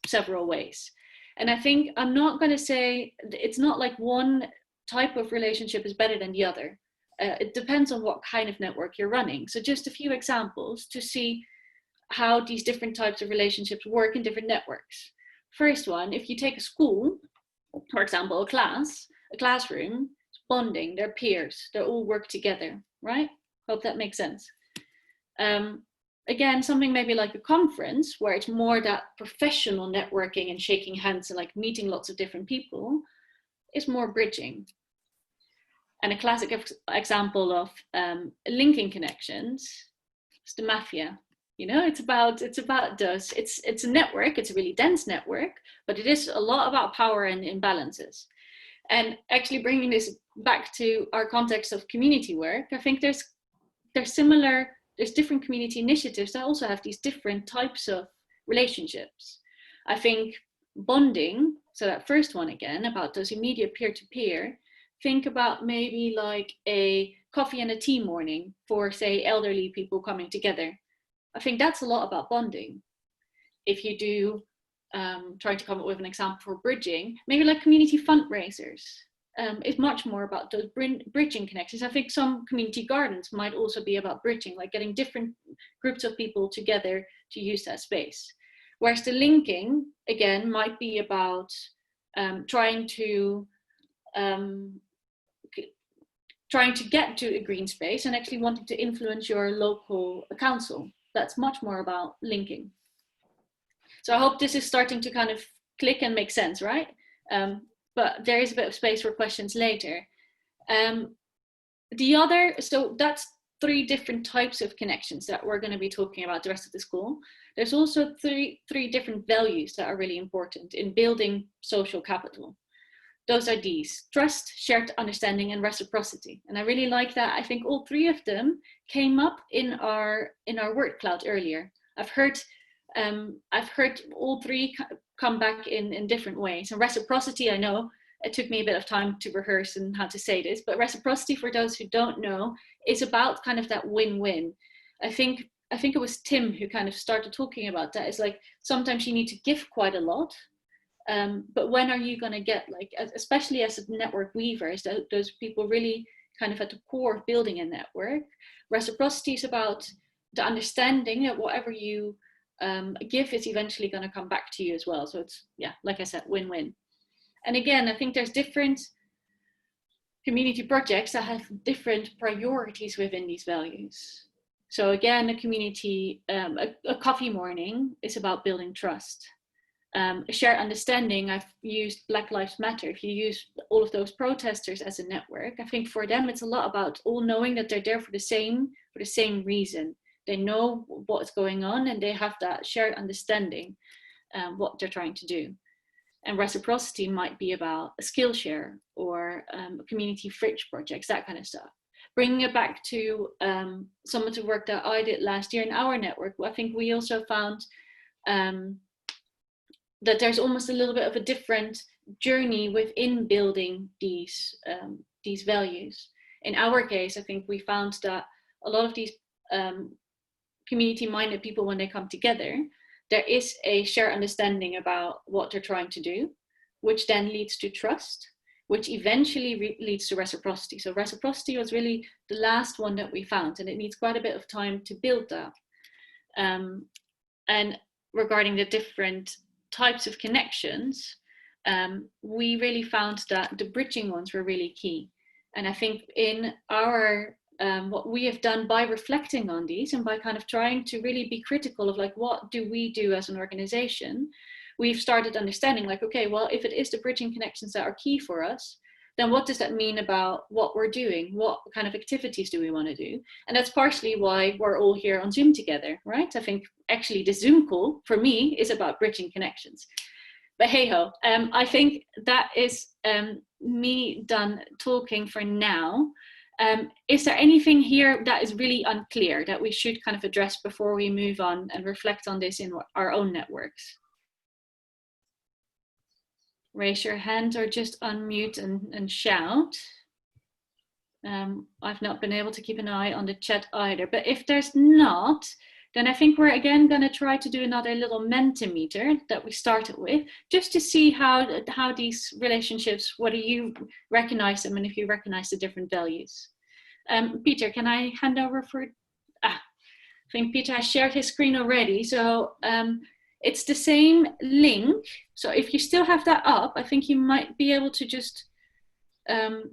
Speaker 4: several ways. And I think I'm not going to say, it's not like one type of relationship is better than the other. It depends on what kind of network you're running. So just a few examples to see how these different types of relationships work in different networks. First one, if you take a school, for example, a classroom, it's bonding, they're peers, they all work together, right? Hope that makes sense. Again, something maybe like a conference where it's more that professional networking and shaking hands and like meeting lots of different people is more bridging. And a classic example of linking connections is the mafia. You know, it's about those. It's a network. It's a really dense network, but it is a lot about power and imbalances. And actually bringing this back to our context of community work, I think there's different community initiatives that also have these different types of relationships. I think bonding, so that first one again, about those immediate peer-to-peer, think about maybe like a coffee and a tea morning for, say, elderly people coming together. I think that's a lot about bonding. If you do, trying to come up with an example for bridging, maybe like community fundraisers, it's much more about those bridging connections. I think some community gardens might also be about bridging, like getting different groups of people together to use that space. Whereas the linking, again, might be about trying to get to a green space and actually wanting to influence your local council. That's much more about linking. So I hope this is starting to kind of click and make sense, right? But there is a bit of space for questions later. So that's three different types of connections that we're going to be talking about the rest of the school. There's also three different values that are really important in building social capital. Those are these: trust, shared understanding, and reciprocity. And I really like that. I think all three of them came up in our word cloud earlier. I've heard all three come back in different ways. And reciprocity, I know it took me a bit of time to rehearse and how to say this, but reciprocity, for those who don't know, is about kind of that win-win. I think it was Tim who kind of started talking about that. It's like sometimes you need to give quite a lot. But when are you going to get, like, especially as a network weaver, those people really kind of at the core of building a network. Reciprocity is about the understanding that whatever you give is eventually going to come back to you as well. So it's, yeah, like I said, win-win. And again, I think there's different community projects that have different priorities within these values. So again, a community, a coffee morning is about building trust. A shared understanding, I've used Black Lives Matter. If you use all of those protesters as a network, I think for them it's a lot about all knowing that they're there for the same reason. They know what's going on and they have that shared understanding what they're trying to do. And reciprocity might be about a skill share or community fridge projects, that kind of stuff. Bringing it back to some of the work that I did last year in our network, I think we also found that there's almost a little bit of a different journey within building these values. In our case, I think we found that a lot of these community-minded people, when they come together, there is a shared understanding about what they're trying to do, which then leads to trust, which eventually leads to reciprocity. So reciprocity was really the last one that we found, and it needs quite a bit of time to build that. And regarding the different types of connections, we really found that the bridging ones were really key. And I think in our what we have done by reflecting on these and by kind of trying to really be critical of like, what do we do as an organization? We've started understanding like, okay, well, if it is the bridging connections that are key for us, then what does that mean about what we're doing? What kind of activities do we want to do? And that's partially why we're all here on Zoom together, right? I think actually the Zoom call for me is about bridging connections. But hey ho, I think that is me done talking for now. Is there anything here that is really unclear that we should kind of address before we move on and reflect on this in our own networks? Raise your hand or just unmute and shout. I've not been able to keep an eye on the chat either, but if there's not, then I think we're again going to try to do another little Mentimeter that we started with, just to see how these relationships, whether you recognize them and if you recognize the different values. Peter, can I hand over for, I think Peter has shared his screen already, so it's the same link. So if you still have that up, I think you might be able to just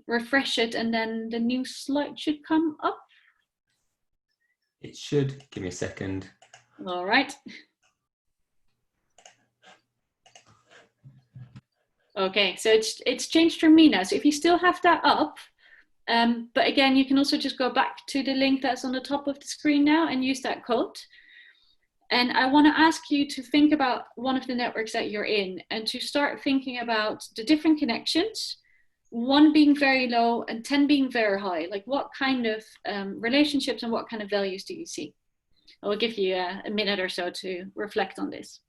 Speaker 4: refresh it and then the new slide should come up.
Speaker 2: It should. Give me a second.
Speaker 4: All right. Okay, so it's changed for me now. So if you still have that up, but again, you can also just go back to the link that's on the top of the screen now and use that code. And I want to ask you to think about one of the networks that you're in and to start thinking about the different connections, 1 being very low and 10 being very high. Like what kind of relationships and what kind of values do you see? I will give you a minute or so to reflect on this.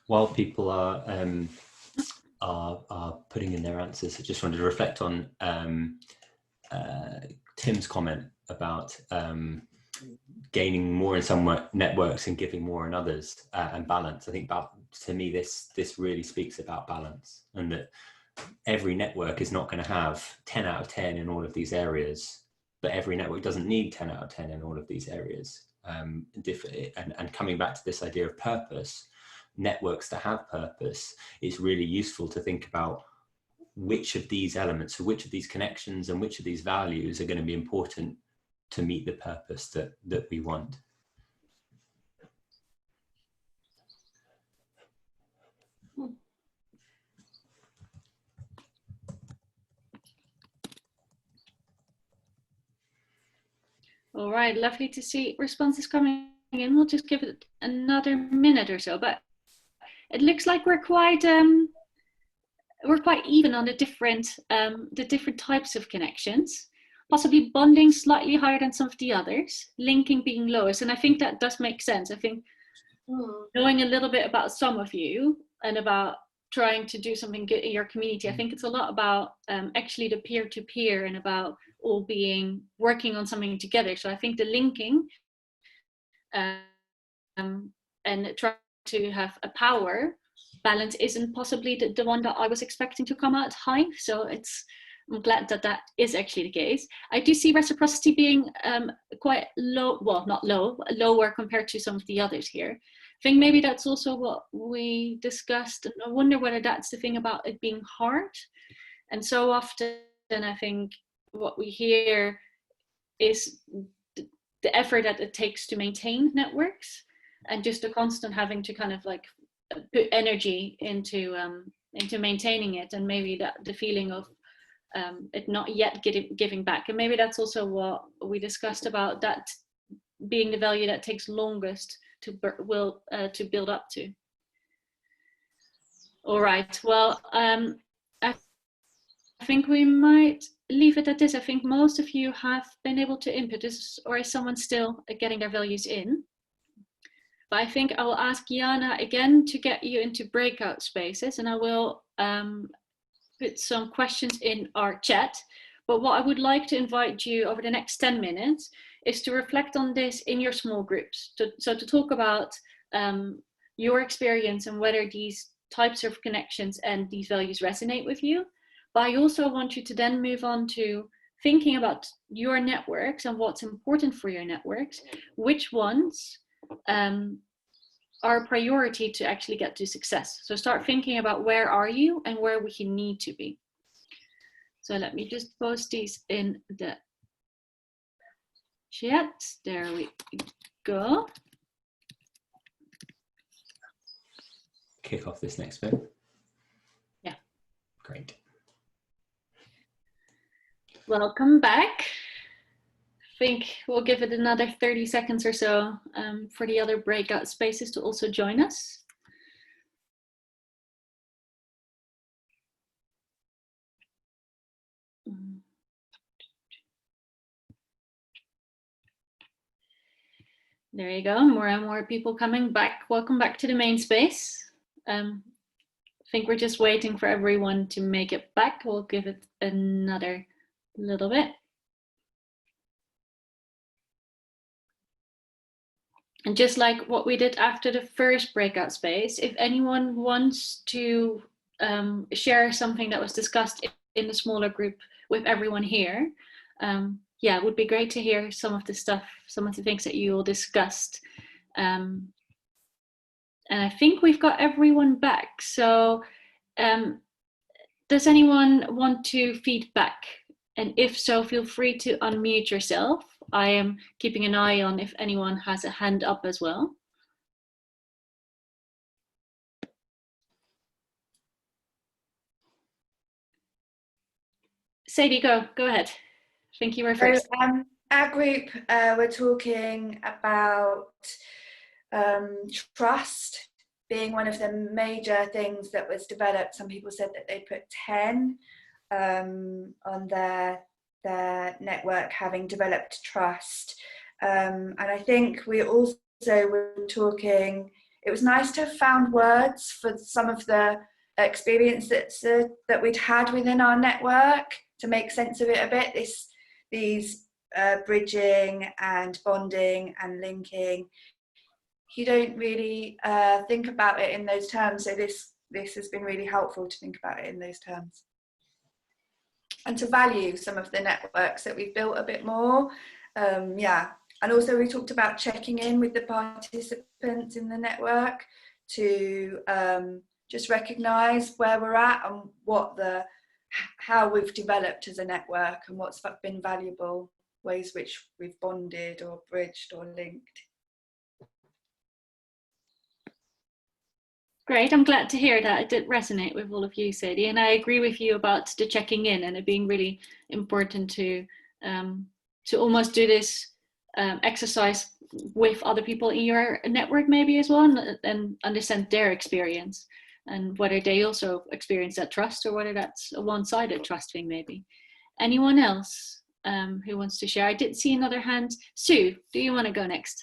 Speaker 2: While people are putting in their answers, I just wanted to reflect on Tim's comment about gaining more in some networks and giving more in others, and balance. I think to me this really speaks about balance, and that every network is not going to have 10 out of 10 in all of these areas, but every network doesn't need 10 out of 10 in all of these areas. And coming back to this idea of purpose, networks that have purpose, it's really useful to think about which of these elements, or which of these connections and which of these values are going to be important to meet the purpose that we want.
Speaker 4: All right, lovely to see responses coming in. We'll just give it another minute or so, but it looks like we're quite even on the different types of connections, possibly bonding slightly higher than some of the others, linking being lowest. And I think that does make sense. I think knowing a little bit about some of you and about trying to do something good in your community, I think it's a lot about actually the peer-to-peer and about all working on something together. So I think the linking and trying to have a power balance isn't possibly the one that I was expecting to come out high. So I'm glad that is actually the case. I do see reciprocity being quite low, well, not low, but lower compared to some of the others here. I think maybe that's also what we discussed. And I wonder whether that's the thing about it being hard. And so often I think what we hear is the effort that it takes to maintain networks, and just the constant having to kind of like put energy into maintaining it, and maybe that the feeling of it not yet giving back. And maybe that's also what we discussed about that being the value that takes longest to build up to. All right, well, I think we might leave it at this. I think most of you have been able to input this, or is someone still getting their values in? But I think I will ask Jana again to get you into breakout spaces, and I will put some questions in our chat. But what I would like to invite you over the next 10 minutes is to reflect on this in your small groups. So to talk about your experience and whether these types of connections and these values resonate with you. But I also want you to then move on to thinking about your networks and what's important for your networks, which ones are a priority to actually get to success. So start thinking about where are you and where would you need to be. So let me just post these in the chat. There we go.
Speaker 2: Kick off this next bit.
Speaker 4: Yeah.
Speaker 2: Great.
Speaker 4: Welcome back. I think we'll give it another 30 seconds or so for the other breakout spaces to also join us. There you go, more and more people coming back. Welcome back to the main space. I think we're just waiting for everyone to make it back. We'll give it another little bit. And just like what we did after the first breakout space, if anyone wants to share something that was discussed in the smaller group with everyone here, yeah, it would be great to hear some of the stuff, some of the things that you all discussed. And I think we've got everyone back. So does anyone want to feed back? And if so, feel free to unmute yourself. I am keeping an eye on if anyone has a hand up as well. Sadie, go ahead. I think you were first.
Speaker 9: So, our group, we're talking about trust being one of the major things that was developed. Some people said that they put 10 on their network, having developed trust. And I think we also were talking, it was nice to have found words for some of the experience that we'd had within our network to make sense of it a bit. These bridging and bonding and linking, you don't really think about it in those terms. So this has been really helpful to think about it in those terms. And to value some of the networks that we've built a bit more. Yeah, and also we talked about checking in with the participants in the network to just recognise where we're at and how we've developed as a network and what's been valuable, ways which we've bonded or bridged or linked.
Speaker 4: Great, I'm glad to hear that it did resonate with all of you, Sadie, and I agree with you about the checking in and it being really important to almost do this exercise with other people in your network maybe as well, and understand their experience and whether they also experience that trust or whether that's a one-sided trust thing maybe. Anyone else who wants to share? I did see another hand. Sue, do you want to go next?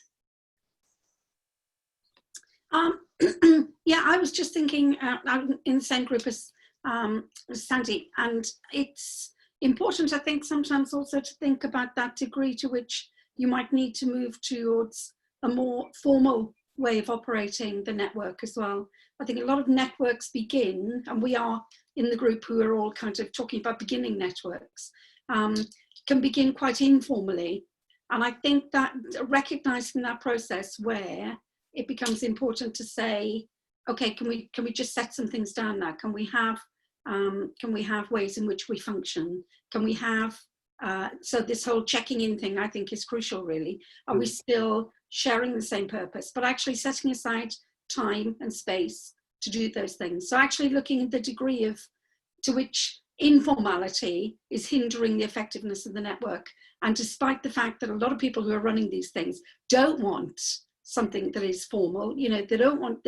Speaker 10: Yeah, I was just thinking, I'm in the same group as Sandy, and it's important, I think, sometimes also to think about that degree to which you might need to move towards a more formal way of operating the network as well. I think a lot of networks begin, and we are in the group who are all kind of talking about beginning networks, can begin quite informally. And I think that recognizing that process where it becomes important to say, okay, can we just set some things down now? Can we have ways in which we function? Can we have, so this whole checking in thing I think is crucial really. Are we still sharing the same purpose, but actually setting aside time and space to do those things? So actually looking at the degree to which informality is hindering the effectiveness of the network. And despite the fact that a lot of people who are running these things don't want something that is formal, you know, they don't want,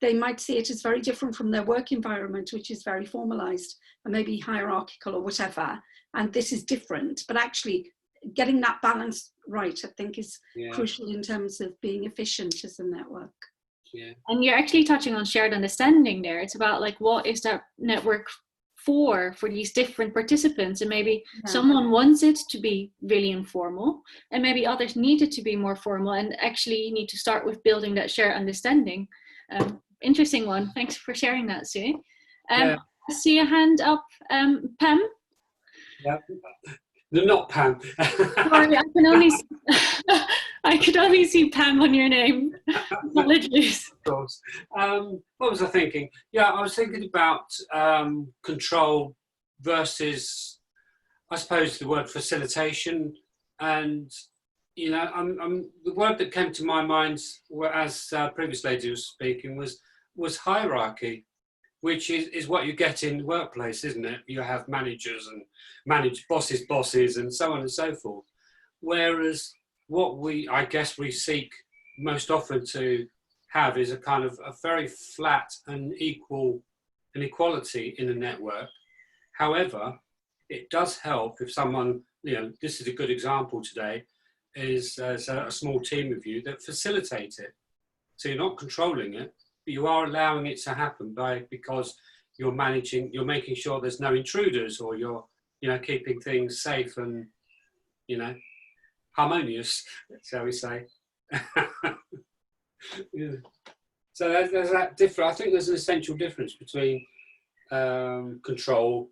Speaker 10: they might see it as very different from their work environment, which is very formalized and maybe hierarchical or whatever. And this is different, but actually getting that balance right, I think, is crucial in terms of being efficient as a network.
Speaker 11: Yeah.
Speaker 4: And you're actually touching on shared understanding there. It's about like, what is that network for these different participants? And maybe someone wants it to be really informal, and maybe others need it to be more formal, and actually you need to start with building that shared understanding. Interesting one. Thanks for sharing that, Sue. I see a hand up. Pam?
Speaker 11: Yeah. No, not Pam.
Speaker 4: Sorry, I could only see Pam on your name. Apologies.
Speaker 11: Of course. What was I thinking? Yeah, I was thinking about control versus, I suppose, the word facilitation. And, you know, the word that came to my mind, as previous lady was speaking, was hierarchy, which is what you get in the workplace, isn't it? You have managers and bosses, and so on and so forth. Whereas what I guess we seek most often to have is a kind of a very flat and equality in the network. However, it does help if someone, you know, this is a good example today, is a small team of you that facilitate it. So you're not controlling it, but you are allowing it to happen because you're making sure there's no intruders, or you're, you know, keeping things safe and, you know, harmonious, shall we say. Yeah. So there's that difference. I think there's an essential difference between control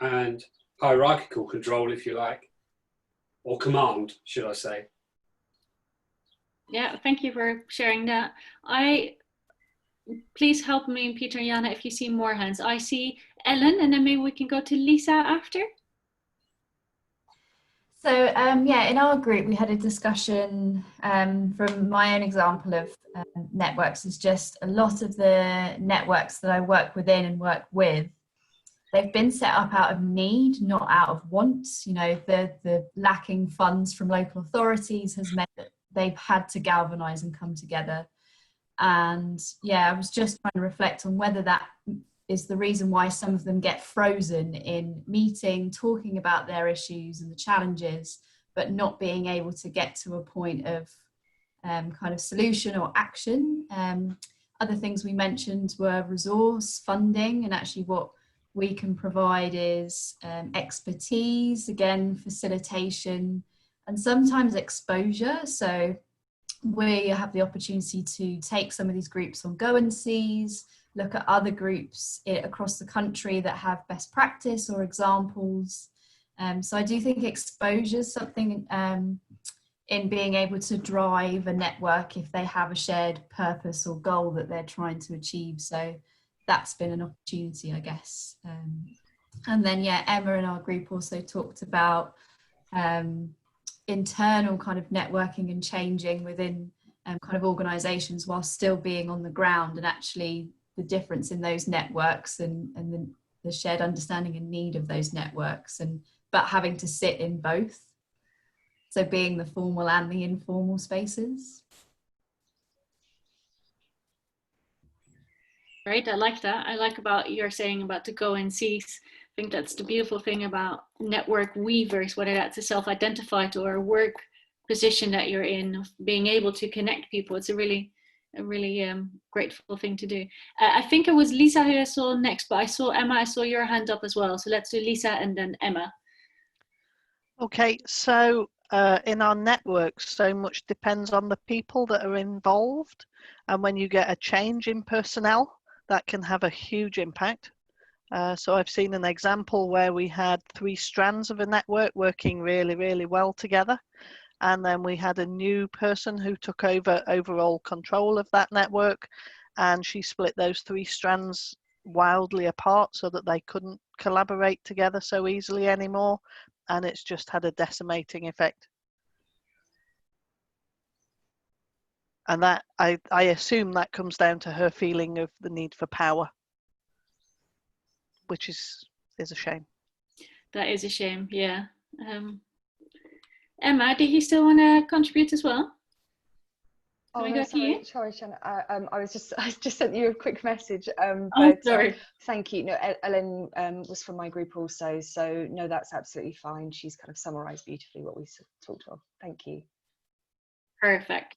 Speaker 11: and hierarchical control, if you like, or command, should I say.
Speaker 4: Yeah, thank you for sharing that. Please help me, Peter and Jana, if you see more hands. I see Ellen, and then maybe we can go to Lisa after.
Speaker 12: So yeah, in our group we had a discussion from my own example of networks. Is just a lot of the networks that I work within and work with, they've been set up out of need, not out of wants. You know, the lacking funds from local authorities has meant that they've had to galvanise and come together. And yeah, I was just trying to reflect on whether that is the reason why some of them get frozen in meeting, talking about their issues and the challenges, but not being able to get to a point of kind of solution or action. Other things we mentioned were resource, funding, and actually what we can provide is expertise, again, facilitation, and sometimes exposure. So we have the opportunity to take some of these groups on go-and-sees, look at other groups across the country that have best practice or examples. So I do think exposure is something in being able to drive a network if they have a shared purpose or goal that they're trying to achieve. So that's been an opportunity, I guess. And then, yeah, Emma in our group also talked about internal kind of networking and changing within kind of organisations while still being on the ground, and actually the difference in those networks and the shared understanding and need of those networks, but having to sit in both. So being the formal and the informal spaces.
Speaker 4: Right, I like that. I like about you're saying about the go-and-sees. I think that's the beautiful thing about network weavers, whether that's a self-identified or a work position that you're in, being able to connect people. It's a really grateful thing to do. I think it was Lisa who I saw next, but I saw Emma, I saw your hand up as well. So let's do Lisa and then Emma.
Speaker 13: Okay, so in our networks, so much depends on the people that are involved. And when you get a change in personnel, that can have a huge impact. So I've seen an example where we had 3 strands of a network working really, really well together. And then we had a new person who took over overall control of that network, and she split those 3 strands wildly apart so that they couldn't collaborate together so easily anymore. And it's just had a decimating effect. And that I assume that comes down to her feeling of the need for power, which is a shame.
Speaker 4: That is a shame, yeah. Emma, did you still want to contribute as well?
Speaker 7: Oh
Speaker 4: we
Speaker 7: no,
Speaker 4: go to you?
Speaker 7: sorry, Channa. I just sent you a quick message.
Speaker 4: Sorry.
Speaker 7: Thank you. No, Ellen was from my group also, so no, that's absolutely fine. She's kind of summarised beautifully what we talked about. Thank you.
Speaker 4: Perfect.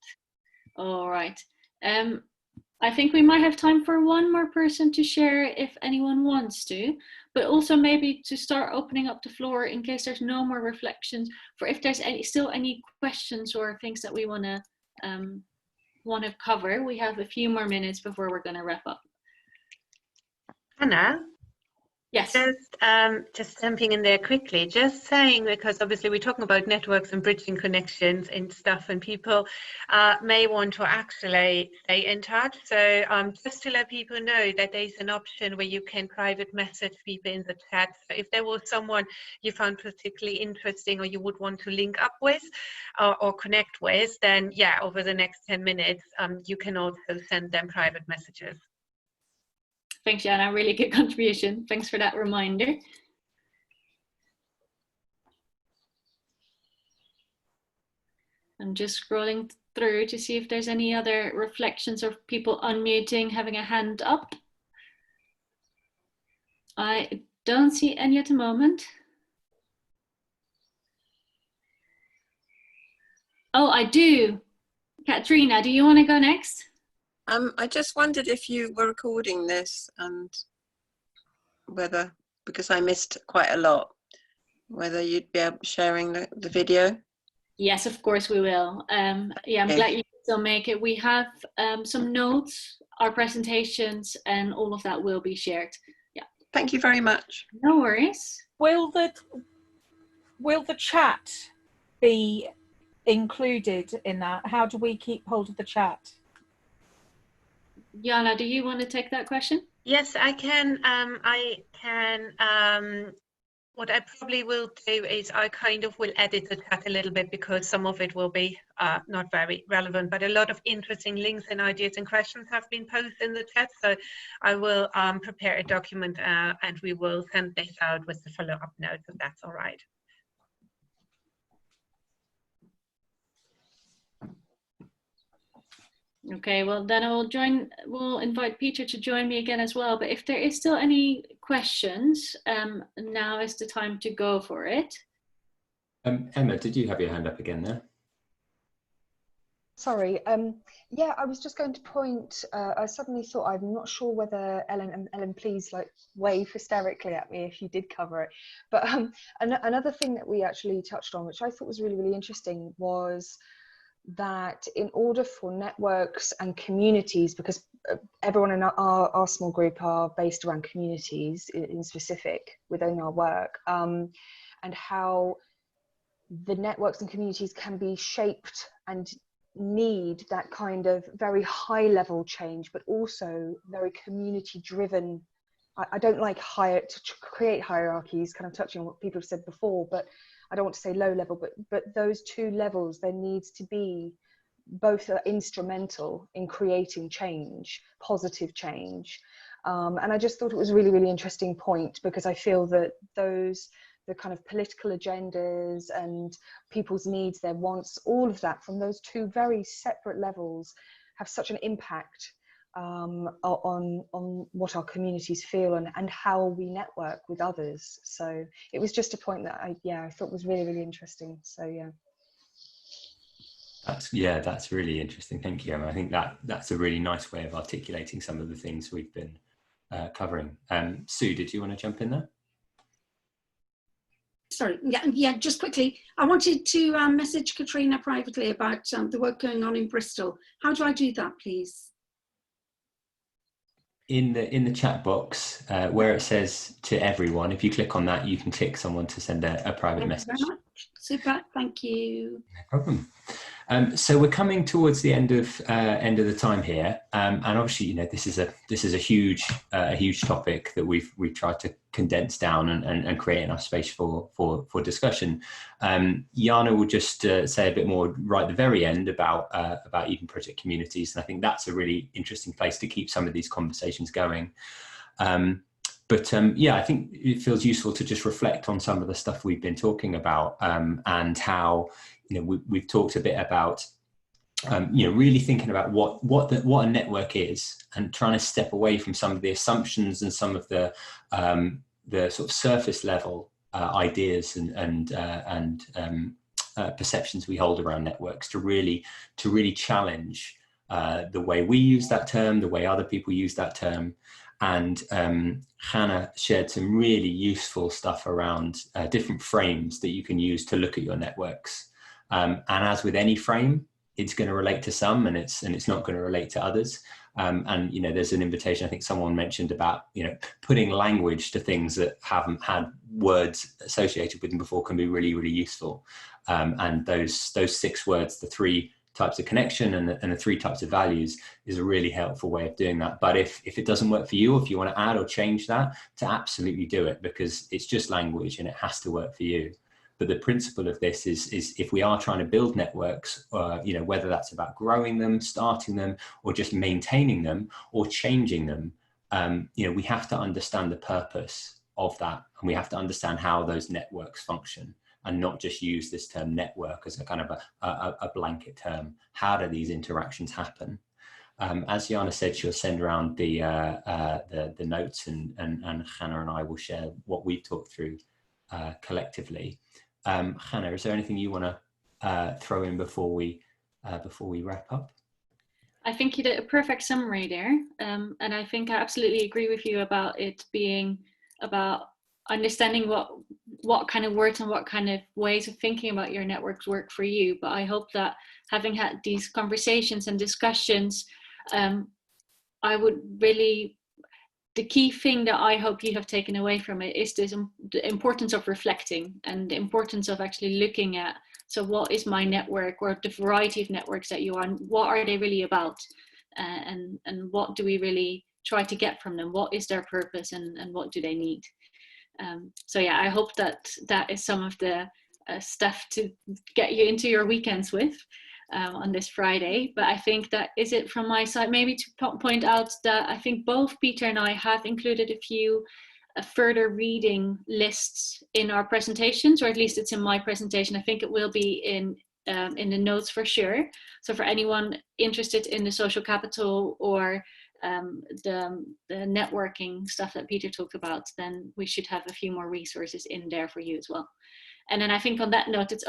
Speaker 4: All right. I think we might have time for one more person to share if anyone wants to, but also maybe to start opening up the floor in case there's no more reflections, for if there's still any questions or things that we want to cover. We have a few more minutes before we're going to wrap up.
Speaker 1: Anna?
Speaker 4: Yes.
Speaker 1: Just jumping in there quickly, just saying, because obviously we're talking about networks and bridging connections and stuff, and people may want to actually stay in touch. So just to let people know that there's an option where you can private message people in the chat. So if there was someone you found particularly interesting or you would want to link up with or connect with, then yeah, over the next 10 minutes, you can also send them private messages.
Speaker 4: Thanks, Channa. Really good contribution. Thanks for that reminder. I'm just scrolling through to see if there's any other reflections of people unmuting, having a hand up. I don't see any at the moment. Oh, I do. Katrina, do you want to go next?
Speaker 14: I just wondered if you were recording this and whether, because I missed quite a lot, whether you'd be able sharing the video.
Speaker 4: Yes, of course we will. Yeah, I'm glad you can still make it. We have some notes, our presentations, and all of that will be shared. Yeah.
Speaker 14: Thank you very much.
Speaker 4: No worries.
Speaker 5: Will the chat be included in that? How do we keep hold of the chat?
Speaker 4: Jana, do you want to take that question?
Speaker 1: Yes, I can. What I probably will do is I kind of will edit the chat a little bit because some of it will be not very relevant, but a lot of interesting links and ideas and questions have been posted in the chat. So I will prepare a document and we will send this out with the follow-up notes, if that's all right.
Speaker 4: Okay, well then we'll invite Peter to join me again as well. But if there is still any questions, now is the time to go for it.
Speaker 2: Emma, did you have your hand up again there?
Speaker 7: Sorry, yeah, I was just going to point, I suddenly thought, I'm not sure whether Ellen, please like wave hysterically at me if you did cover it. But another thing that we actually touched on, which I thought was really, really interesting, was that in order for networks and communities, because everyone in our small group are based around communities in specific within our work, and how the networks and communities can be shaped and need that kind of very high level change, but also very community driven. I don't like to create hierarchies, kind of touching on what people have said before, but I don't want to say low level, but those two levels, there needs to be both are instrumental in creating change, positive change. And I just thought it was a really, really interesting point, because I feel that the kind of political agendas and people's needs, their wants, all of that from those two very separate levels have such an impact on what our communities feel and how we network with others. So it was just a point that I thought was really, really interesting. So
Speaker 2: that's really interesting. Thank you, Emma. I think that's a really nice way of articulating some of the things we've been covering. Sue, did you want to jump in there?
Speaker 10: Sorry, yeah, just quickly. I wanted to message Katrina privately about the work going on in Bristol. How do I do that, please?
Speaker 2: In the chat box, where it says to everyone, if you click on that, you can click someone to send a private message.
Speaker 10: Thank you very much. Super, thank you.
Speaker 2: No problem. So we're coming towards the end of the time here, and obviously, you know, this is a huge topic that we've tried to condense down and create enough space for discussion. Jana will just say a bit more right at the very end about Eden Project communities, and I think that's a really interesting place to keep some of these conversations going. Yeah, I think it feels useful to just reflect on some of the stuff we've been talking about, and how, you know, we've talked a bit about really thinking about what a network is, and trying to step away from some of the assumptions and some of the sort of surface level ideas and perceptions we hold around networks, to really challenge the way we use that term, the way other people use that term. And Channa shared some really useful stuff around different frames that you can use to look at your networks. And as with any frame, it's going to relate to some, and it's not going to relate to others. And there's an invitation, I think someone mentioned, about putting language to things that haven't had words associated with them before can be really, really useful. And those 6 words, the 3 types of connection and the 3 types of values, is a really helpful way of doing that. But if it doesn't work for you, if you want to add or change that, to absolutely do it, because it's just language and it has to work for you. But the principle of this is if we are trying to build networks, whether that's about growing them, starting them, or just maintaining them or changing them, we have to understand the purpose of that, and we have to understand how those networks function, and not just use this term network as a kind of a blanket term. How do these interactions happen? As Channa said, she'll send around the notes, and Channa and I will share what we've talked through collectively. Channa, is there anything you want to throw in before we wrap up?
Speaker 4: I think you did a perfect summary there, and I think I absolutely agree with you about it being about understanding what kind of words and what kind of ways of thinking about your networks work for you. But I hope that, having had these conversations and discussions, I would really, the key thing that I hope you have taken away from it is the importance of reflecting, and the importance of actually looking at, so what is my network, or the variety of networks that you are, and what are they really about, and what do we really try to get from them? What is their purpose, and what do they need? So yeah, I hope that is some of the stuff to get you into your weekends with on this Friday. But I think that is it from my side. Maybe to point out that I think both Peter and I have included a few further reading lists in our presentations, or at least it's in my presentation. I think it will be in the notes for sure. So for anyone interested in the social capital or the networking stuff that Peter talked about, then we should have a few more resources in there for you as well. And then I think on that note, it's